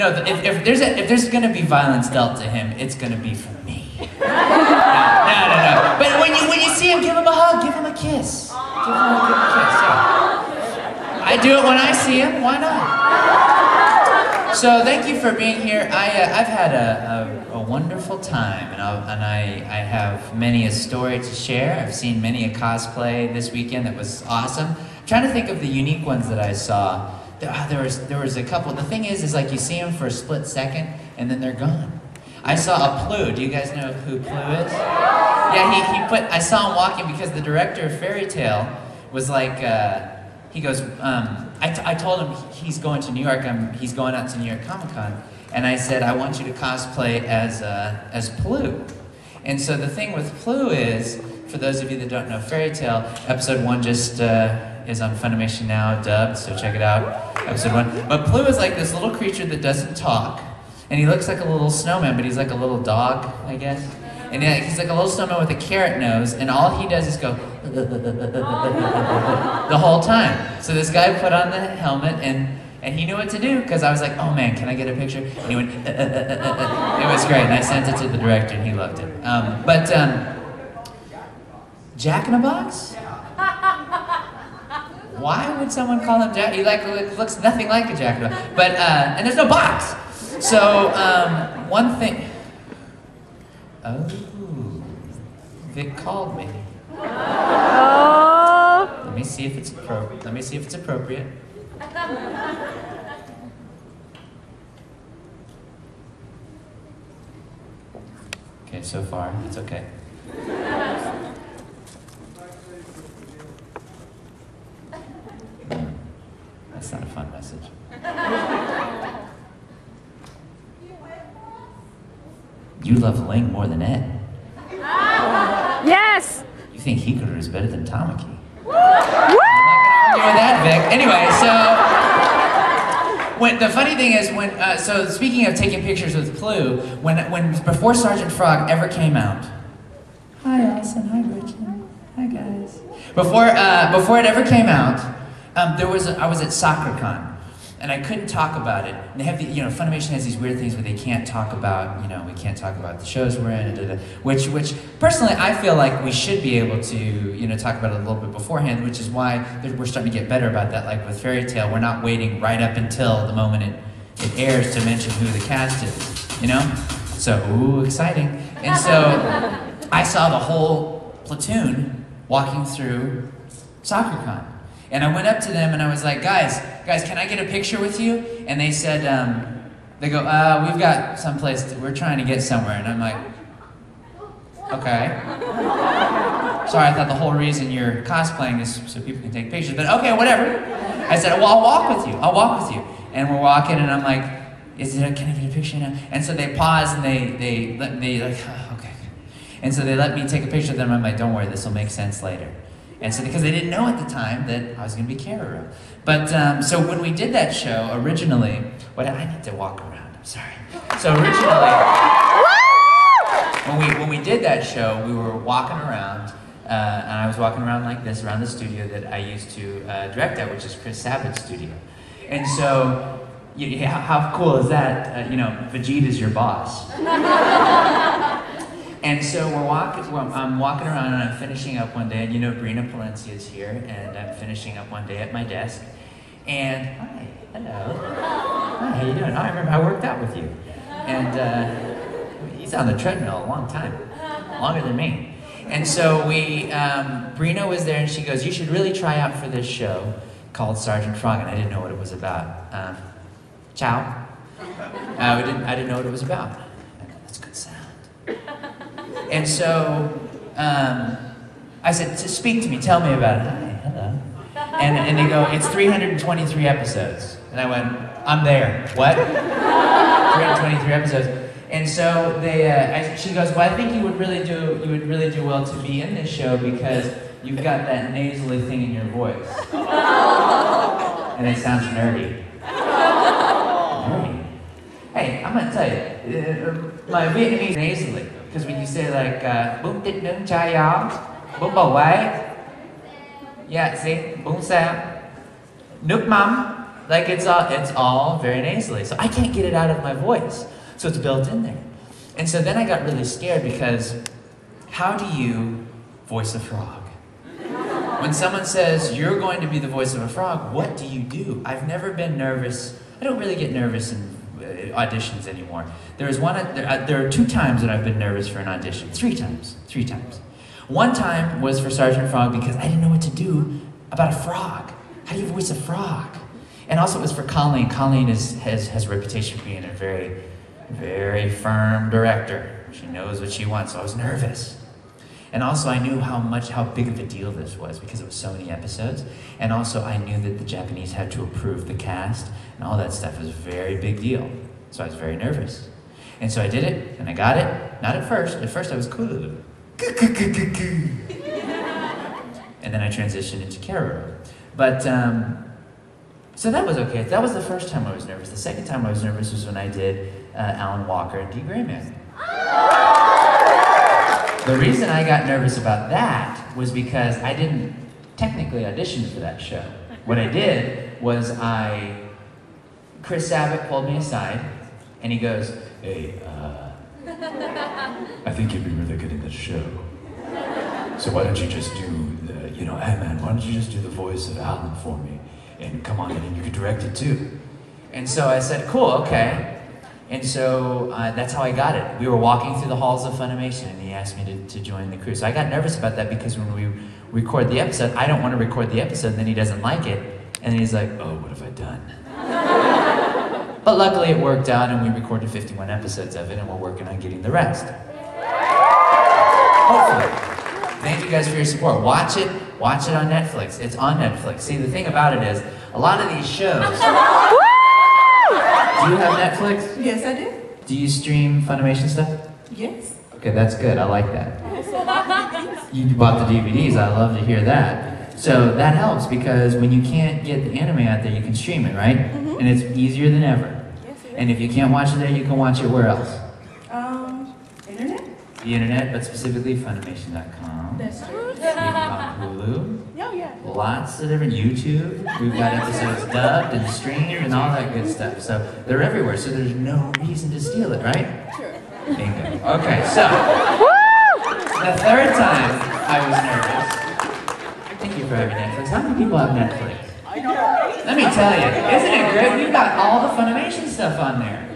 No, if there's going to be violence dealt to him, it's going to be from me. No. But when you see him, give him a hug, give him a kiss. Give him a kiss. Yeah. I do it when I see him. Why not? So thank you for being here. I've had a wonderful time, and I have many a story to share. I've seen many a cosplay this weekend that was awesome. I'm trying to think of the unique ones that I saw. There was a couple. The thing is like you see them for a split second, and then they're gone. I saw a Plu. Do you guys know who Plu is? Yeah, I saw him walking because the director of Fairy Tale was like, he goes, I told him he's going to New York, he's going out to New York Comic Con, and I said, I want you to cosplay as Plu. And so the thing with Plu is, for those of you that don't know Fairy Tale, episode 1 just is on Funimation now, dubbed, so check it out, episode 1. But Plu is like this little creature that doesn't talk, and he looks like a little snowman, but he's like a little dog, I guess. And he's like a little snowman with a carrot nose, and all he does is go the whole time. So this guy put on the helmet, and he knew what to do, because I was like, oh man, can I get a picture? And he went, It was great, and I sent it to the director, and he loved it. Jack in a Box? Why would someone call him Jack? He looks nothing like a Jack in a Box. But, and there's no box. So, one thing. Oh, Vic called me. Oh. Let me see if it's appropriate. Okay, so far it's okay. That's not a fun message. You love Ling more than Ed. Yes! You think Hikaru is better than Tamaki. I'm not gonna argue with that, Vic. Anyway, so the funny thing is so speaking of taking pictures with Plu, before Sergeant Frog ever came out. Hi, Austin. Hi, Gretchen. Hi, guys. Before it ever came out, I was at SoccerCon. And I couldn't talk about it. And they have Funimation has these weird things where they can't talk about, we can't talk about the shows we're in, which personally I feel like we should be able to, talk about it a little bit beforehand, which is why we're starting to get better about that. Like with Fairy Tale, we're not waiting right up until the moment it airs to mention who the cast is, So, ooh, exciting. And so, I saw the whole platoon walking through SoccerCon. And I went up to them and I was like, guys, can I get a picture with you? And they said, they go, we've got someplace, we're trying to get somewhere. And I'm like, okay. Sorry, I thought the whole reason you're cosplaying is so people can take pictures, but okay, whatever. I said, well, I'll walk with you. And we're walking and I'm like, can I get a picture now? And so they pause and they let me like, oh, okay. And so they let me take a picture of them. I'm like, don't worry, this will make sense later. And so, because they didn't know at the time that I was going to be Keroro. But, so when we did that show, originally, I need to walk around, I'm sorry. So originally, when we did that show, we were walking around, and I was walking around like this, around the studio that I used to direct at, which is Chris Sabat's studio. And so, how cool is that? Vegeta's your boss. And so I'm walking around and I'm finishing up one day, and Brina Palencia is here, and I'm finishing up one day at my desk, and hi, hello, hi, how you doing? Oh, I remember I worked out with you, and he's on the treadmill a long time, longer than me. And so Brina was there, and she goes, you should really try out for this show called Sergeant Frog, and I didn't know what it was about. Ciao. I didn't know what it was about. That's a good sound. And so, I said, speak to me, tell me about it. Hi, hello. And they go, it's 323 episodes. And I went, I'm there. What? 323 episodes. And so she goes, well, I think you would really do well to be in this show because you've got that nasally thing in your voice. And it sounds nerdy. Nerdy? Hey, I'm gonna tell you, my Vietnamese nasally. Because when you say like, bún tít nướng chai gió, bún bò Huế, yeah, see, bún sao, nước mắm, Like it's all very nasally. So I can't get it out of my voice. So it's built in there. And so then I got really scared because how do you voice a frog? When someone says, you're going to be the voice of a frog, what do you do? I've never been nervous. I don't really get nervous in auditions anymore. There are 2 times that I've been nervous for an audition. 3 times. One time was for Sergeant Frog because I didn't know what to do about a frog. How do you voice a frog? And also it was for Colleen. Colleen has a reputation for being a very, very firm director. She knows what she wants, so I was nervous. And also I knew how big of a deal this was because it was so many episodes. And also I knew that the Japanese had to approve the cast and all that stuff was a very big deal. So I was very nervous. And so I did it and I got it. Not at first. At first I was cool. And then I transitioned into Kero. But, so that was okay. That was the first time I was nervous. The second time I was nervous was when I did Alan Walker and D. Gray Man. The reason I got nervous about that was because I didn't technically audition for that show. What I did was Chris Sabat pulled me aside and he goes, hey, I think you'd be really good in this show. So why don't you just do hey man, why don't you just do the voice of Alan for me? And come on in and you could direct it too. And so I said, cool, okay. And so that's how I got it. We were walking through the halls of Funimation and he asked me to join the crew. So I got nervous about that because when we record the episode, I don't want to record the episode and then he doesn't like it. And then he's like, oh, what have I done? But luckily it worked out and we recorded 51 episodes of it and we're working on getting the rest. Hopefully. Thank you guys for your support. Watch it on Netflix. It's on Netflix. See, the thing about it is, a lot of these shows... Do you have Netflix? Yes, I do. Do you stream Funimation stuff? Yes. Okay, that's good. I like that. You bought the DVDs. I love to hear that. So that helps because when you can't get the anime out there, you can stream it, right? Mm-hmm. And it's easier than ever. Yes, it is. And if you can't watch it there, you can watch it where else? Internet. The internet, but specifically Funimation.com. That's true. We've got Hulu. Oh, yeah. Lots of different YouTube. We've got episodes dubbed and streamed and all that good stuff. So they're everywhere. So there's no reason to steal it, right? Sure. Bingo. Okay, so the third time I was nervous. Thank you for having Netflix. How many people have Netflix? Let me tell you, isn't it great? We've got all the Funimation stuff on there.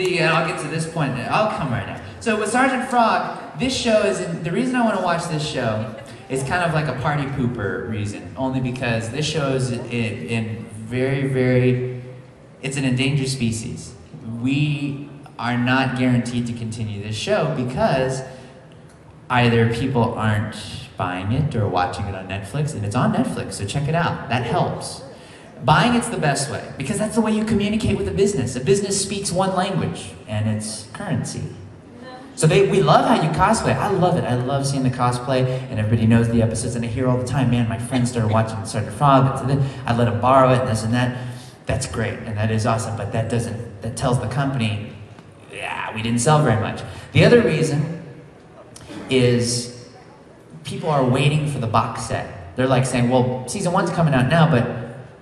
I'll get to this point. I'll come right now. So with Sergeant Frog, this show the reason I want to watch this show is kind of like a party pooper reason, only because this show is in it's an endangered species. We are not guaranteed to continue this show because either people aren't buying it or watching it on Netflix, and it's on Netflix, so check it out. That helps. Buying it's the best way, because that's the way you communicate with a business. A business speaks one language, and it's currency. So we love how you cosplay. I love it. I love seeing the cosplay, and everybody knows the episodes, and I hear all the time, man, my friends started watching Sergeant Frog, I let them borrow it, and this and that. That's great, and that is awesome, but that tells the company, yeah, we didn't sell very much. The other reason is people are waiting for the box set. They're like saying, well, season 1's coming out now, but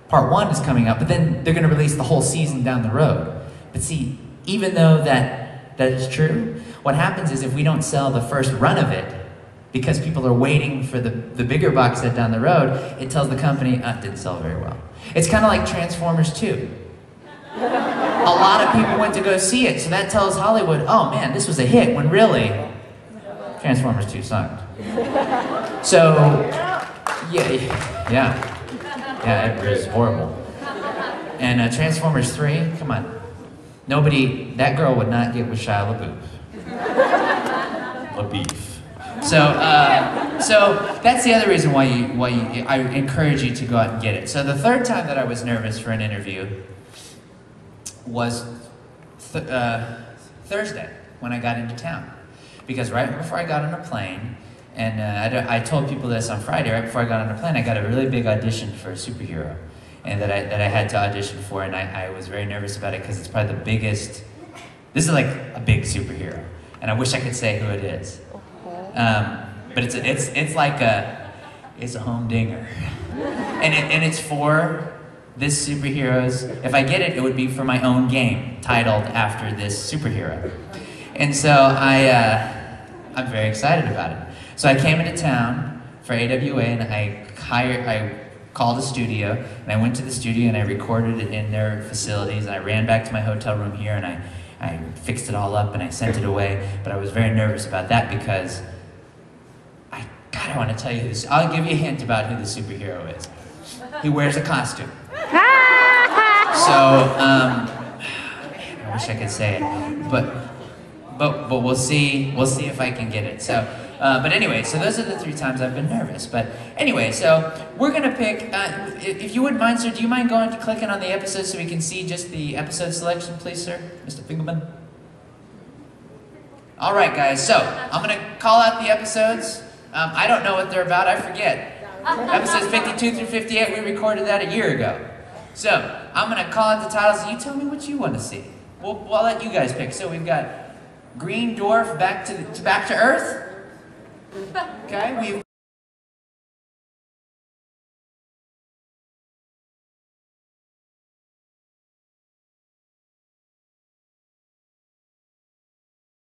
part 1 is coming up, but then they're going to release the whole season down the road. But see, even though that is true, what happens is if we don't sell the first run of it, because people are waiting for the bigger box set down the road, it tells the company, it didn't sell very well. It's kind of like Transformers 2. A lot of people went to go see it, so that tells Hollywood, oh man, this was a hit, when really, Transformers 2 sucked. So, yeah. Yeah, it was horrible. And Transformers 3, come on. That girl would not get with Shia LaBeouf. So that's the other reason why I encourage you to go out and get it. So the third time that I was nervous for an interview was Thursday, when I got into town. Because right before I got on a plane, and I told people this on Friday, right before I got on the plane, I got a really big audition for a superhero, and that I had to audition for, and I was very nervous about it because it's probably the biggest, this is like a big superhero, and I wish I could say who it is. But it's like it's a humdinger. And it's for this superhero's, if I get it, it would be for my own game, titled after this superhero. And so I'm very excited about it. So I came into town for AWA and I called a studio, and I went to the studio and I recorded it in their facilities, and I ran back to my hotel room here and I fixed it all up and I sent it away, but I was very nervous about that because I want to tell you this. I'll give you a hint about who the superhero is. He wears a costume. So, I wish I could say it, but we'll see if I can get it. So, but anyway, so those are the 3 times I've been nervous. But anyway, so we're gonna pick. If you wouldn't mind, sir, do you mind going to clicking on the episode so we can see just the episode selection, please, sir, Mr. Fingelman? All right, guys. So I'm gonna call out the episodes. I don't know what they're about. I forget. Episodes 52 through 58. We recorded that a year ago. So I'm gonna call out the titles. You tell me what you want to see. I'll let you guys pick. So we've got Green Dwarf Back to Earth. Okay.